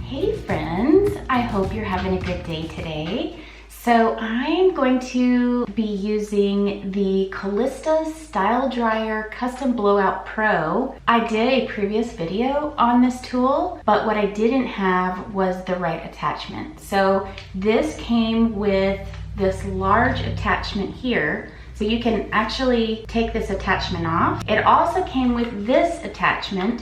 Hey friends, I hope you're having a good day today. So I'm going to be using the Calista StyleDryer Custom Blowout Pro. I did a previous video on this tool, but what I didn't have was the right attachment. So this came with this large attachment here. So you can actually take this attachment off. It also came with this attachment,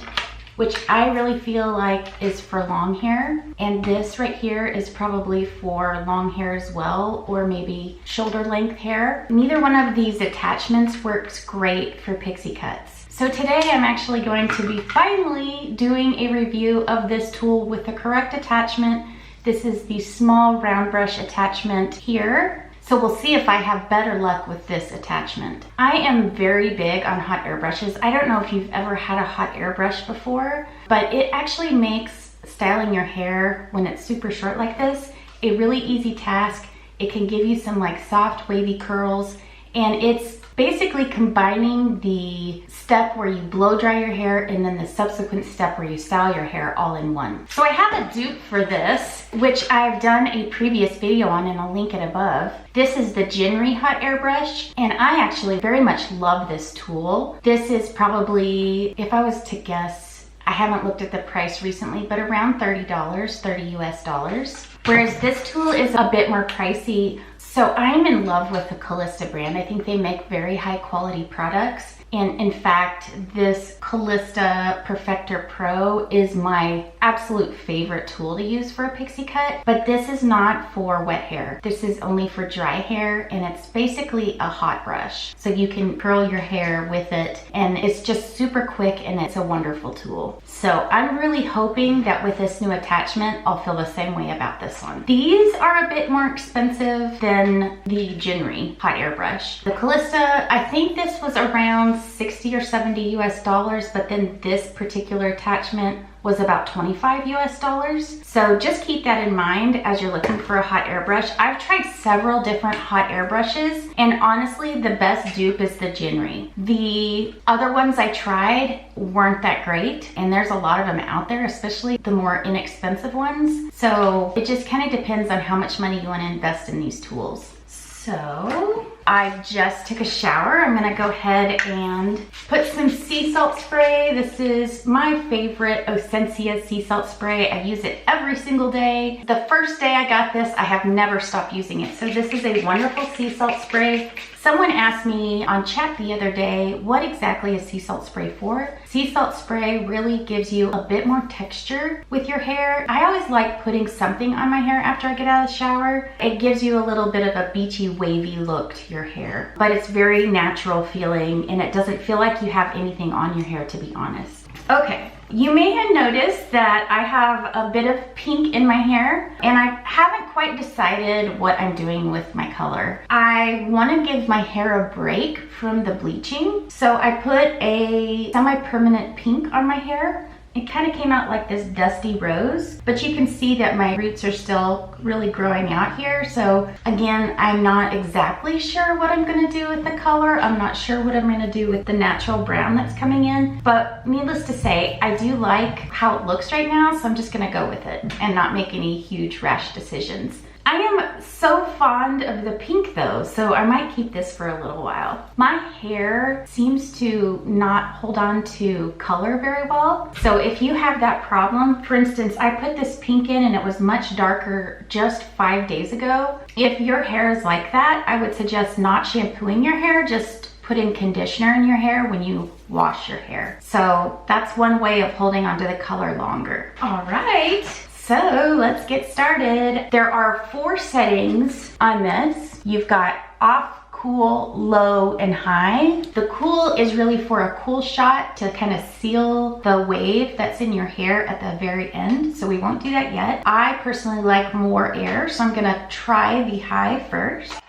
which I really feel like is for long hair. And this right here is probably for long hair as well, or maybe shoulder length hair. Neither one of these attachments works great for pixie cuts. So today I'm actually going to be finally doing a review of this tool with the correct attachment. This is the small round brush attachment here. So we'll see if I have better luck with this attachment. I am very big on hot air brushes. I don't know if you've ever had a hot air brush before, but it actually makes styling your hair when it's super short like this a really easy task. It can give you some like soft wavy curls, and it's basically combining the step where you blow dry your hair and then the subsequent step where you style your hair all in one. So I have a dupe for this, which I've done a previous video on, and I'll link it above. This is the Genry hot air brush, and I actually very much love this tool. This is probably, if I was to guess, I haven't looked at the price recently, but around $30, 30 US dollars. Whereas this tool is a bit more pricey. So I'm in love with the Calista brand. I think they make very high quality products. And in fact, this Calista Perfector Pro is my absolute favorite tool to use for a pixie cut. But this is not for wet hair. This is only for dry hair, and it's basically a hot brush. So you can curl your hair with it, and it's just super quick, and it's a wonderful tool. So I'm really hoping that with this new attachment, I'll feel the same way about this one. These are a bit more expensive than the Genry hot air brush. The Calista, I think this was around 60 or 70 US dollars, but then this particular attachment was about 25 US dollars. So just keep that in mind as you're looking for a hot air brush. I've tried several different hot air brushes, and honestly, the best dupe is the Genry. The other ones I tried weren't that great, and there's a lot of them out there, especially the more inexpensive ones. So it just kind of depends on how much money you want to invest in these tools. So I just took a shower. I'm gonna go ahead and put some sea salt spray. This is my favorite Osensia sea salt spray. I use it every single day. The first day I got this, I have never stopped using it. So this is a wonderful sea salt spray. Someone asked me on chat the other day, what exactly is sea salt spray for? Sea salt spray really gives you a bit more texture with your hair. I always like putting something on my hair after I get out of the shower. It gives you a little bit of a beachy, wavy look to your hair, but it's very natural feeling, and it doesn't feel like you have anything on your hair, to be honest. Okay. You may have noticed that I have a bit of pink in my hair, and I haven't quite decided what I'm doing with my color. I want to give my hair a break from the bleaching, so I put a semi-permanent pink on my hair. It kind of came out like this dusty rose, but you can see that my roots are still really growing out here. So again, I'm not exactly sure what I'm gonna do with the color. I'm not sure what I'm gonna do with the natural brown that's coming in, but needless to say, I do like how it looks right now, so I'm just gonna go with it and not make any huge rash decisions. I am so fond of the pink though, so I might keep this for a little while. My hair seems to not hold on to color very well. So if you have that problem, for instance, I put this pink in and it was much darker just 5 days ago. If your hair is like that, I would suggest not shampooing your hair, just putting conditioner in your hair when you wash your hair. So that's one way of holding onto the color longer. All right. So let's get started. There are 4 settings on this. You've got off, cool, low, and high. The cool is really for a cool shot to kind of seal the wave that's in your hair at the very end. So we won't do that yet. I personally like more air, so I'm gonna try the high first.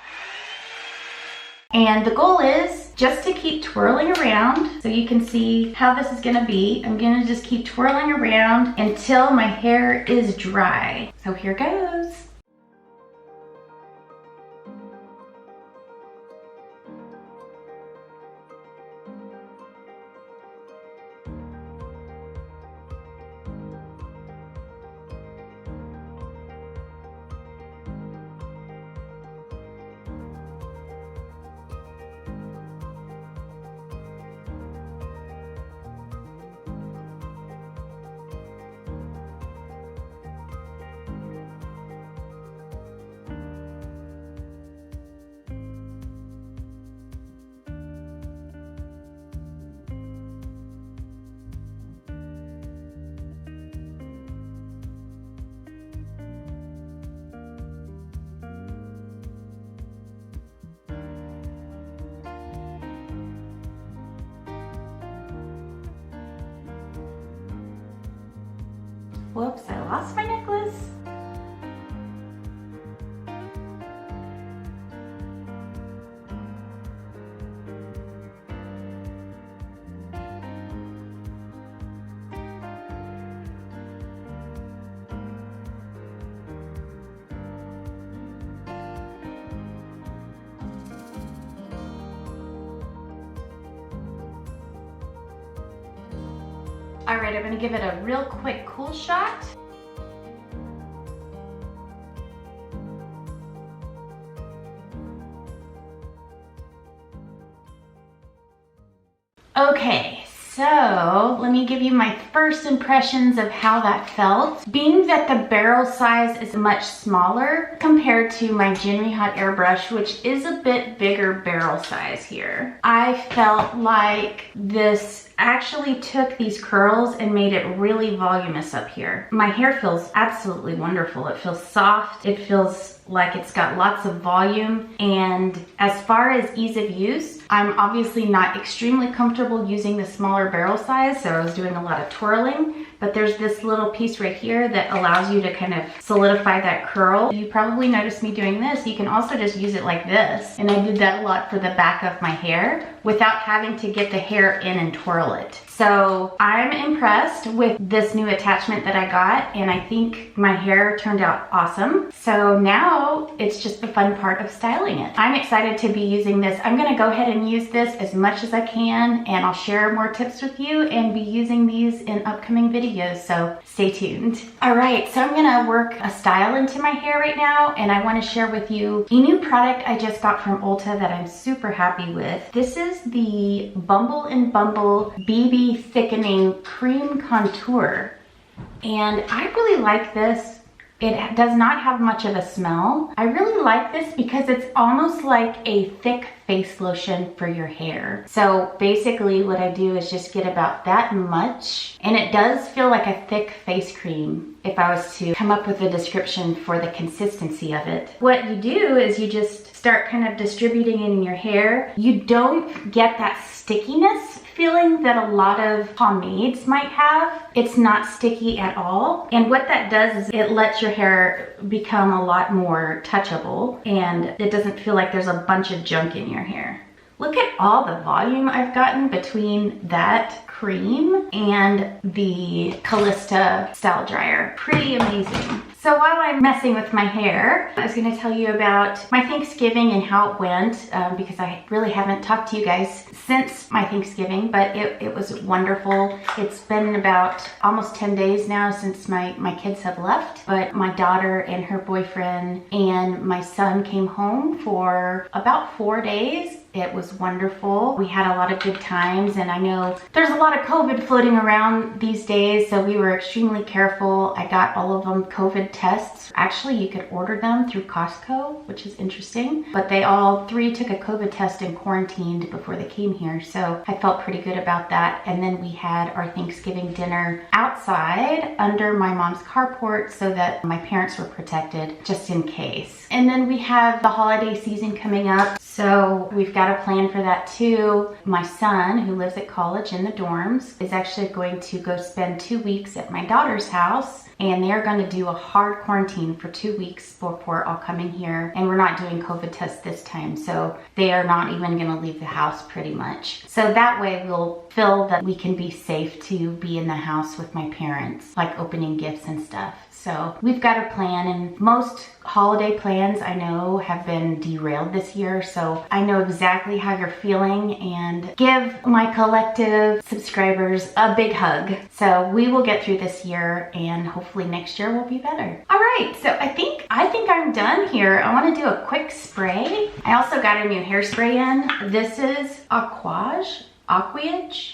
And the goal is just to keep twirling around so you can see how this is gonna be. I'm gonna just keep twirling around until my hair is dry. So here goes. Whoops, I lost my necklace. All right, I'm gonna give it a real quick cool shot. Okay, so let me give you my first impressions of how that felt. Being that the barrel size is much smaller compared to my Genuine Hot airbrush, which is a bit bigger barrel size here, I felt like this actually took these curls and made it really voluminous up here. My hair feels absolutely wonderful. It feels soft. It feels like it's got lots of volume. And as far as ease of use, I'm obviously not extremely comfortable using the smaller barrel size, so I was doing a lot of twirling. But there's this little piece right here that allows you to kind of solidify that curl. You probably noticed me doing this. You can also just use it like this. And I did that a lot for the back of my hair without having to get the hair in and twirl it. So I'm impressed with this new attachment that I got, and I think my hair turned out awesome. So now it's just the fun part of styling it. I'm excited to be using this. I'm gonna go ahead and use this as much as I can, and I'll share more tips with you and be using these in upcoming videos, so stay tuned. All right, so I'm gonna work a style into my hair right now, and I wanna share with you a new product I just got from Ulta that I'm super happy with. This is the Bumble and Bumble Bb.Thickening Cream Contour. And I really like this. It does not have much of a smell. I really like this because it's almost like a thick face lotion for your hair. So basically what I do is just get about that much, and it does feel like a thick face cream if I was to come up with a description for the consistency of it. What you do is you just start kind of distributing it in your hair. You don't get that stickiness feeling that a lot of pomades might have. It's not sticky at all. And what that does is it lets your hair become a lot more touchable, and it doesn't feel like there's a bunch of junk in your hair. Look at all the volume I've gotten between that cream and the Calista StyleDryer. Pretty amazing. So while I'm messing with my hair, I was gonna tell you about my Thanksgiving and how it went, because I really haven't talked to you guys since my Thanksgiving, but it was wonderful. It's been about almost 10 days now since my kids have left, but my daughter and her boyfriend and my son came home for about 4 days. It was wonderful. We had a lot of good times, and I know there's a lot of COVID floating around these days, so we were extremely careful. I got all of them COVID tests. Actually, you could order them through Costco, which is interesting, but they all three took a COVID test and quarantined before they came here, so I felt pretty good about that. And then we had our Thanksgiving dinner outside under my mom's carport so that my parents were protected just in case. And then we have the holiday season coming up, so we've got a plan for that too. My son, who lives at college in the dorms, is actually going to go spend 2 weeks at my daughter's house, and they're going to do a hard quarantine for 2 weeks before all coming here. And we're not doing COVID tests this time, so they are not even going to leave the house pretty much. So that way we'll feel that we can be safe to be in the house with my parents, like opening gifts and stuff. So we've got a plan, and most holiday plans I know have been derailed this year, so I know exactly how you're feeling, and give my collective subscribers a big hug. So we will get through this year, and hopefully next year will be better. All right, so I think I'm done here. I want to do a quick spray. I also got a new hairspray in. This is Aquage.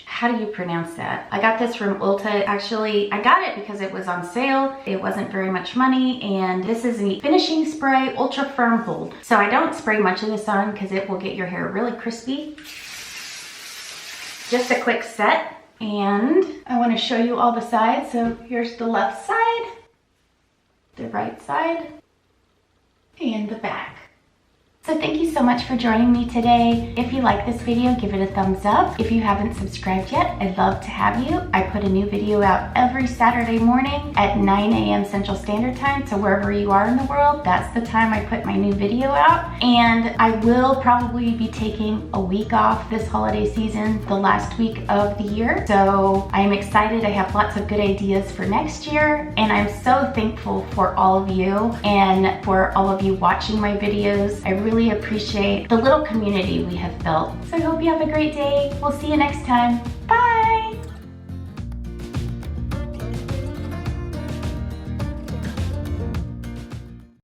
How do you pronounce that? I got this from Ulta. Actually, I got it because it was on sale. It wasn't very much money, and this is the Finishing Spray Ultra Firm Hold. So I don't spray much of this on because it will get your hair really crispy. Just a quick set, and I want to show you all the sides. So here's the left side, the right side, and the back. So thank you so much for joining me today. If you like this video, give it a thumbs up. If you haven't subscribed yet, I'd love to have you. I put a new video out every Saturday morning at 9 a.m. Central Standard Time. So wherever you are in the world, that's the time I put my new video out. And I will probably be taking a week off this holiday season, the last week of the year. So I'm excited. I have lots of good ideas for next year. And I'm so thankful for all of you and for all of you watching my videos. I really appreciate the little community we have built. So I hope you have a great day. We'll see you next time. Bye!